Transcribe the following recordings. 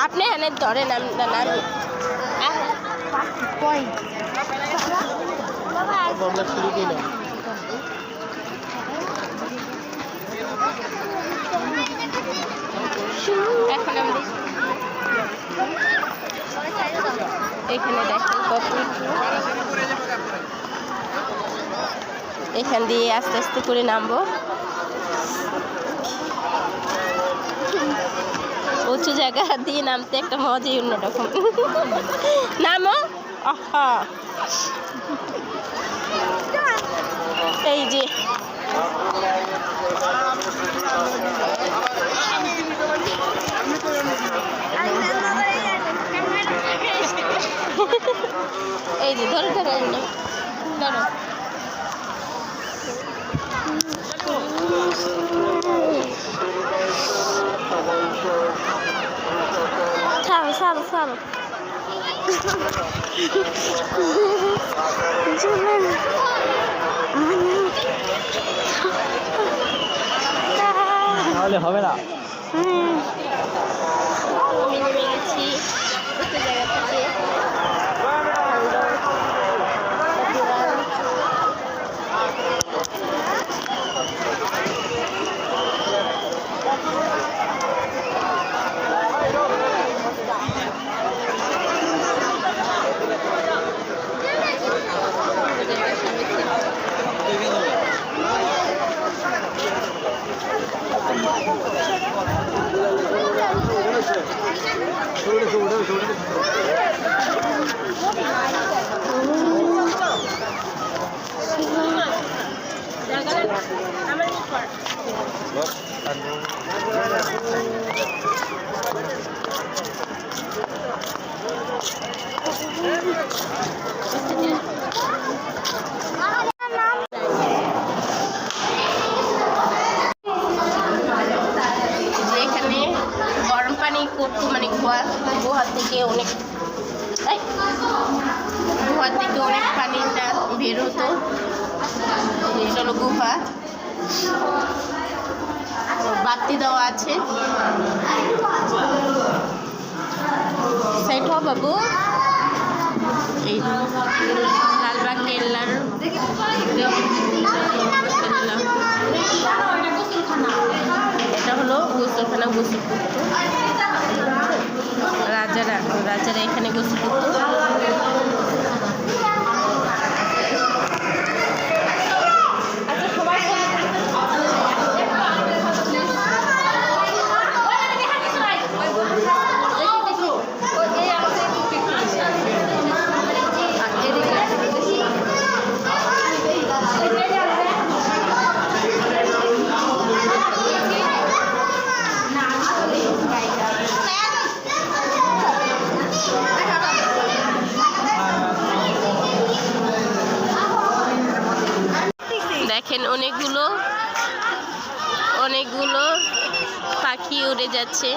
আপনি এনে ধরে নাম এখন আমি এখানে দেখেন কত এখান দিয়ে আস্তে আস্তে করে নামবো। উঁচু জায়গা দিয়ে নামতে একটা মজাই অন্যরকম। নামো আহা এই যে এই যে ধরে ধরে ধরো ছাড়ো ছাড়ো ছাড়ো তাহলে হবে না। আমি নেমে গেছি একটা জায়গা থেকে। এখানে গরম পানি করতো মানে গুহা থেকে অনেক পানিটা বের হতো। চলো গুহা বাতি দেওয়া আছে। সাইড হও বাবু। এই লালবাগ কেল্লার এটা হলো গোসলখানা, গোসল করতো রাজারা এখানে গোসল করতো। দেখেন অনেকগুলো পাখি উড়ে যাচ্ছে,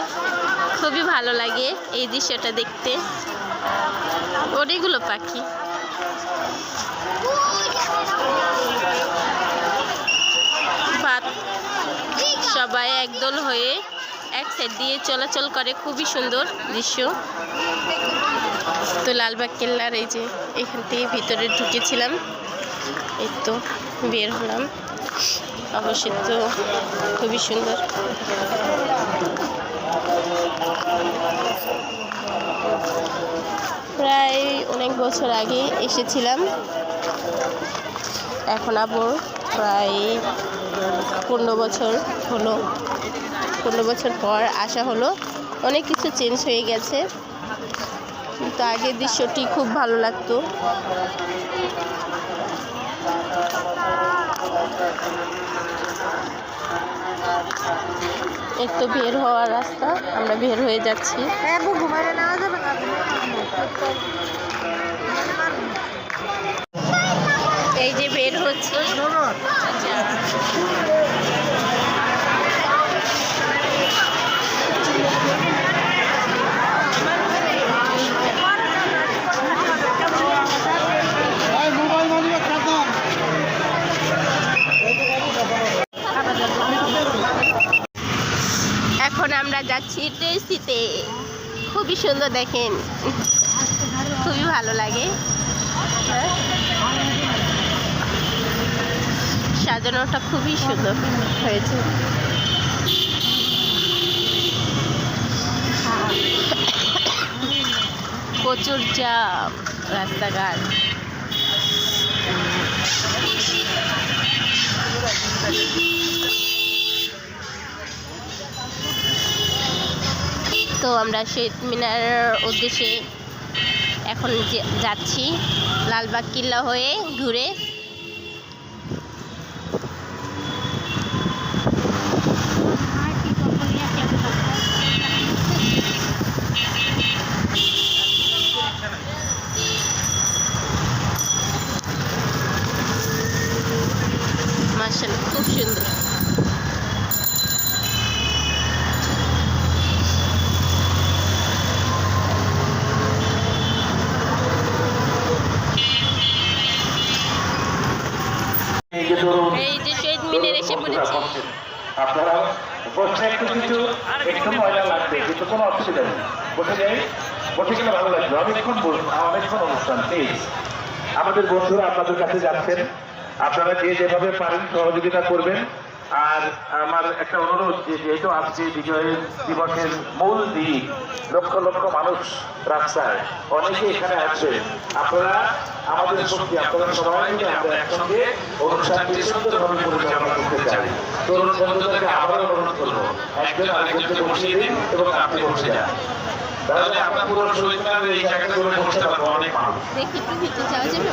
খুবই ভালো লাগে এই দৃশ্যটা দেখতে। অনেকগুলো পাখি সবাই একদল হয়ে এক সাইড দিয়ে চলাচল করে, খুবই সুন্দর দৃশ্য। তো লালবাগ কেল্লার এই যে এখান থেকে ভিতরে ঢুকেছিলাম, এই তো বের হলাম। অবশ্যই তো খুবই সুন্দর। প্রায় অনেক বছর আগে এসেছিলাম, এখন আবার প্রায় 15 বছর হলো। 15 বছর পর আসা হলো। অনেক কিছু চেঞ্জ হয়ে গেছে, কিন্তু আগের দৃশ্যটি খুব ভালো লাগতো। এই তো বের হওয়ার রাস্তা, আমরা বের হয়ে যাচ্ছি। এই যে বের হচ্ছে। লিটারেসিতে খুবই সুন্দর দেখেন, খুবই ভালো লাগে। হ্যাঁ, সাজানোটা খুবই সুন্দর হয়েছে। প্রচুর জ্যাম রাস্তাঘাট। তো আমরা শহীদ মিনারের উদ্দেশ্যে এখন যাচ্ছি, লালবাগ কিল্লা হয়ে ঘুরে। মাশাআল্লাহ, খুব সুন্দর। এই যে শহীদ মিনার এসে পড়েছি। আপনারা বসে একটু ময়লা লাগবে, কিন্তু কোনো অসুবিধা নেই, বসে যাই, বসে গেলে ভালো লাগবে। অনেকক্ষণ বসবো, অনেকক্ষণ অনুষ্ঠান। প্লিজ আমাদের বন্ধুরা আপনাদের কাছে যাচ্ছেন, আপনারা যে যেভাবে পারেন সহযোগিতা করবেন। আর আমার একটা অনুরোধ, যে যেহেতু আজকে বিজয় দিবসের মূল দিন, লক্ষ লক্ষ মানুষ রাস্তায়, অনেকে এখানে আসবে, আপনারা আমাদের শক্তি, আপনারা সবাই মিলে আমরা একসঙ্গে অনুষ্ঠানটি সুন্দরভাবে পরিচালনা করতে চাই। তরুণ বন্ধুদেরকে আবারও অনুরোধ করবো, একজন আরেকজনকে বসিয়ে দিন এবং আপনি বসে যান, তাহলে আমরা পুরো শহীদ মিনারের এই জায়গাগুলো বসতে পারবো অনেক মানুষ। দেখি একটু ভিতরে যাওয়া যাবে?